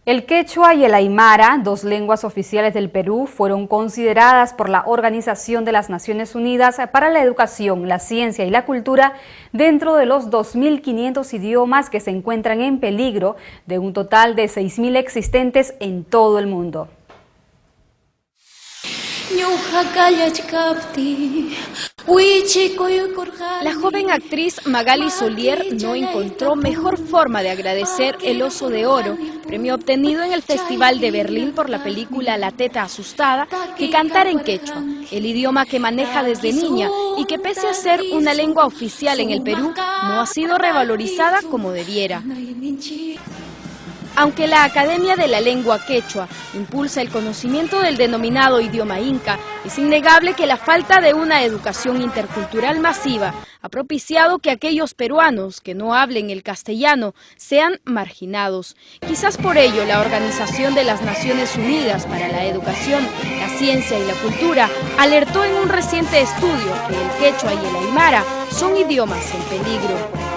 El quechua y el aymara, dos lenguas oficiales del Perú, fueron consideradas por la Organización de las Naciones Unidas para la Educación, la Ciencia y la Cultura dentro de los 2.500 idiomas que se encuentran en peligro de un total de 6.000 existentes en todo el mundo. La joven actriz Magali Solier no encontró mejor forma de agradecer el Oso de Oro, premio obtenido en el Festival de Berlín por la película La Teta Asustada, que cantar en quechua, el idioma que maneja desde niña y que pese a ser una lengua oficial en el Perú, no ha sido revalorizada como debiera. Aunque la Academia de la Lengua Quechua impulsa el conocimiento del denominado idioma inca, es innegable que la falta de una educación intercultural masiva ha propiciado que aquellos peruanos que no hablen el castellano sean marginados. Quizás por ello la Organización de las Naciones Unidas para la Educación, la Ciencia y la Cultura alertó en un reciente estudio que el quechua y el aymara son idiomas en peligro.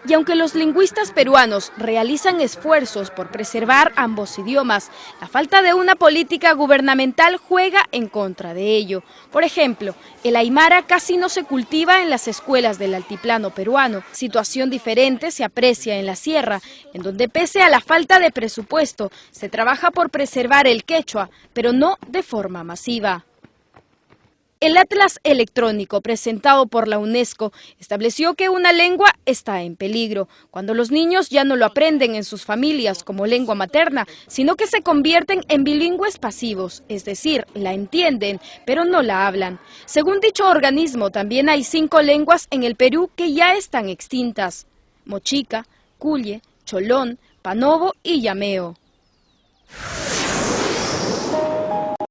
Y aunque los lingüistas peruanos realizan esfuerzos por preservar ambos idiomas, la falta de una política gubernamental juega en contra de ello. Por ejemplo, el aymara casi no se cultiva en las escuelas del altiplano peruano. Situación diferente se aprecia en la sierra, en donde pese a la falta de presupuesto, se trabaja por preservar el quechua, pero no de forma masiva. El Atlas Electrónico presentado por la UNESCO estableció que una lengua está en peligro cuando los niños ya no lo aprenden en sus familias como lengua materna, sino que se convierten en bilingües pasivos, es decir, la entienden, pero no la hablan. Según dicho organismo, también hay 5 lenguas en el Perú que ya están extintas: mochica, cuye, cholón, panobo y llameo.